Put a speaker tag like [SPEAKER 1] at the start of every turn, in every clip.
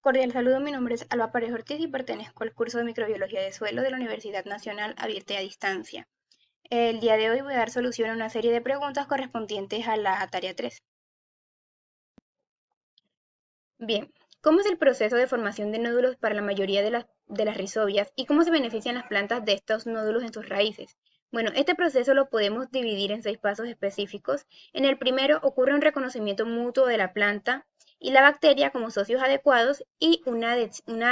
[SPEAKER 1] Cordial saludo, mi nombre es Alba Parejo Ortiz y pertenezco al curso de Microbiología de Suelo de la Universidad Nacional Abierta y a Distancia. El día de hoy voy a dar solución a una serie de preguntas correspondientes a la tarea 3. Bien, ¿cómo es el proceso de formación de nódulos para la mayoría de las rhizobias y cómo se benefician las plantas de estos nódulos en sus raíces? Bueno, este proceso lo podemos dividir en 6 pasos específicos. En el primero ocurre un reconocimiento mutuo de la planta y la bacteria como socios adecuados y una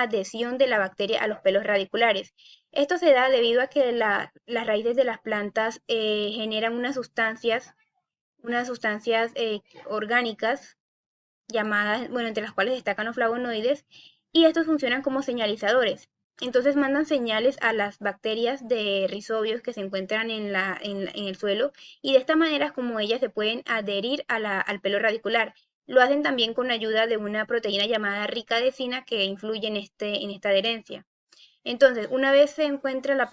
[SPEAKER 1] adhesión de la bacteria a los pelos radiculares. Esto se da debido a que las raíces de las plantas generan unas sustancias orgánicas llamadas, bueno, entre las cuales destacan los flavonoides, y estos funcionan como señalizadores. Entonces mandan señales a las bacterias de rizobios que se encuentran en el suelo y de esta manera es como ellas se pueden adherir al pelo radicular. Lo hacen también con ayuda de una proteína llamada ricadecina que influye en esta adherencia. Entonces, una vez se encuentra la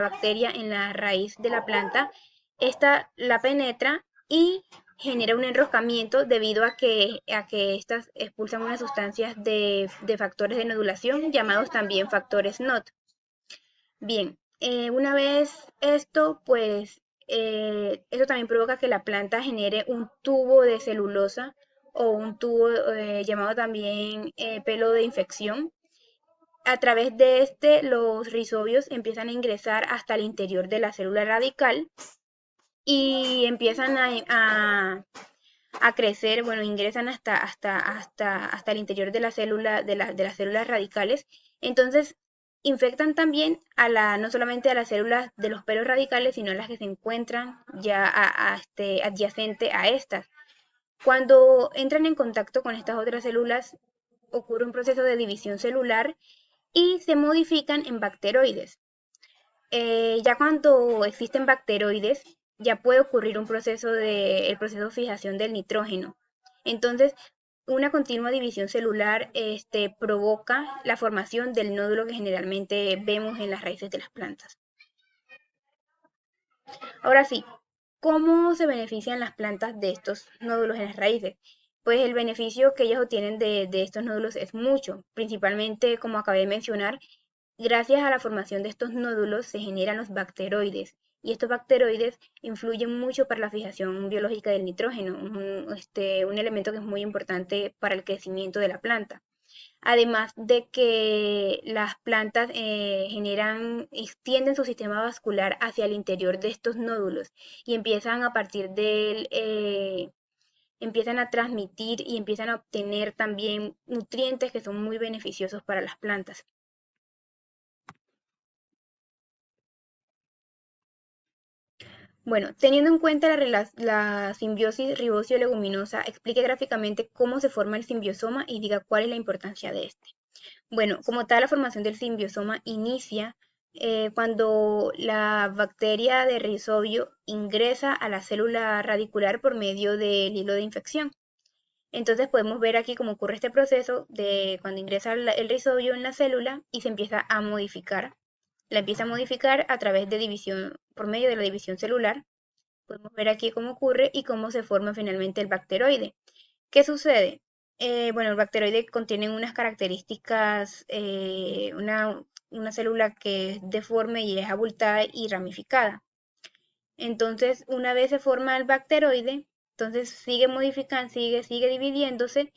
[SPEAKER 1] bacteria en la raíz de la planta, esta la penetra y genera un enroscamiento debido a que estas expulsan unas sustancias de factores de nodulación llamados también factores NOT. Bien, una vez esto, pues, eso también provoca que la planta genere un tubo de celulosa o un tubo llamado también pelo de infección. A través de este, los rizobios empiezan a ingresar hasta el interior de la célula radical y empiezan a crecer, bueno, ingresan hasta el interior de la célula, de las células radicales. Entonces, infectan también no solamente a las células de los pelos radicales, sino a las que se encuentran ya adyacente a estas. Cuando entran en contacto con estas otras células, ocurre un proceso de división celular y se modifican en bacteroides. Ya cuando existen bacteroides, ya puede ocurrir el proceso de fijación del nitrógeno. Entonces, una continua división celular provoca la formación del nódulo que generalmente vemos en las raíces de las plantas. Ahora sí, ¿cómo se benefician las plantas de estos nódulos en las raíces? Pues el beneficio que ellas obtienen de estos nódulos es mucho, principalmente, como acabé de mencionar, gracias a la formación de estos nódulos se generan los bacteroides y estos bacteroides influyen mucho para la fijación biológica del nitrógeno, un elemento que es muy importante para el crecimiento de la planta. Además de que las plantas extienden su sistema vascular hacia el interior de estos nódulos y empiezan a transmitir y empiezan a obtener también nutrientes que son muy beneficiosos para las plantas. Bueno, teniendo en cuenta la simbiosis ribocio-leguminosa, explique gráficamente cómo se forma el simbiosoma y diga cuál es la importancia de este. Bueno, como tal, la formación del simbiosoma inicia cuando la bacteria de rizobio ingresa a la célula radicular por medio del hilo de infección. Entonces podemos ver aquí cómo ocurre este proceso de cuando ingresa el rizobio en la célula y se empieza a modificar. La empieza a modificar a través de división, por medio de la división celular. Podemos ver aquí cómo ocurre y cómo se forma finalmente el bacteroide. ¿Qué sucede? Bueno, el bacteroide contiene unas características, una célula que es deforme y es abultada y ramificada. Entonces, una vez se forma el bacteroide, entonces sigue modificando, sigue dividiéndose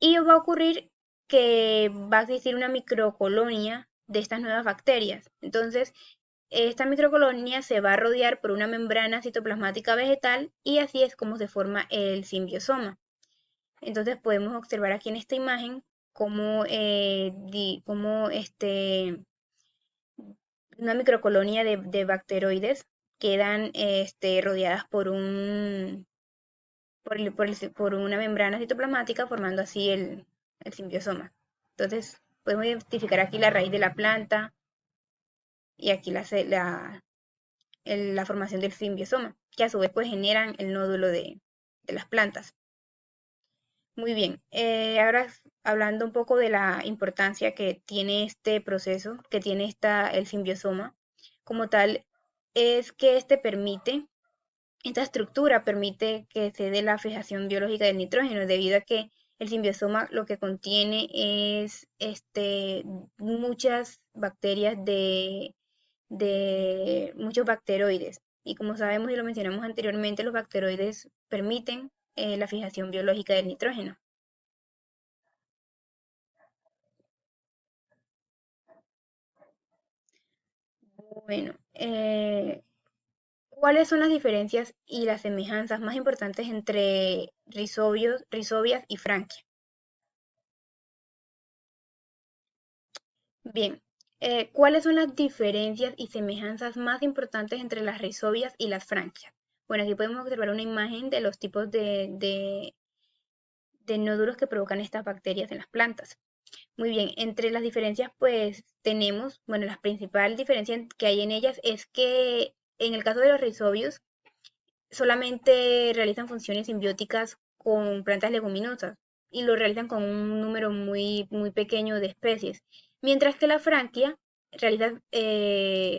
[SPEAKER 1] y va a ocurrir que va a existir una microcolonia de estas nuevas bacterias. Entonces, esta microcolonia se va a rodear por una membrana citoplasmática vegetal y así es como se forma el simbiosoma. Entonces podemos observar aquí en esta imagen cómo una microcolonia de bacteroides quedan rodeadas por una membrana citoplasmática formando así el simbiosoma. Entonces podemos identificar aquí la raíz de la planta y aquí la formación del simbiosoma, que a su vez pues generan el nódulo de las plantas. Muy bien, ahora hablando un poco de la importancia que tiene este proceso, que tiene el simbiosoma, como tal, es que esta estructura permite que se dé la fijación biológica del nitrógeno, debido a que El simbiosoma lo que contiene es muchas bacterias de muchos bacteroides. Y como sabemos y lo mencionamos anteriormente, los bacteroides permiten la fijación biológica del nitrógeno. Bueno, ¿cuáles son las diferencias y las semejanzas más importantes entre rizobias y franquia? Bien, ¿cuáles son las diferencias y semejanzas más importantes entre las rizobias y las franquias? Bueno, aquí podemos observar una imagen de los tipos de nódulos que provocan estas bacterias en las plantas. Muy bien, entre las diferencias pues tenemos, bueno, la principal diferencia que hay en ellas es que en el caso de los rizobios solamente realizan funciones simbióticas con plantas leguminosas y lo realizan con un número muy pequeño de especies, mientras que la franquia realiza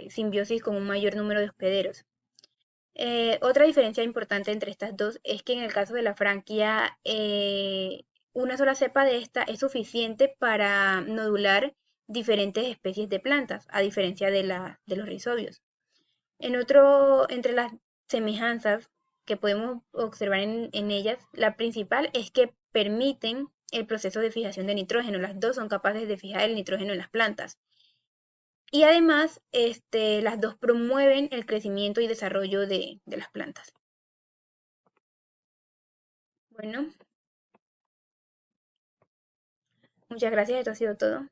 [SPEAKER 1] simbiosis con un mayor número de hospederos. Otra diferencia importante entre estas dos es que en el caso de la franquia, una sola cepa de esta es suficiente para nodular diferentes especies de plantas, a diferencia de los rizobios. Entre las semejanzas que podemos observar en ellas, la principal es que permiten el proceso de fijación de nitrógeno. Las dos son capaces de fijar el nitrógeno en las plantas. Y además, las dos promueven el crecimiento y desarrollo de las plantas. Bueno, muchas gracias. Esto ha sido todo.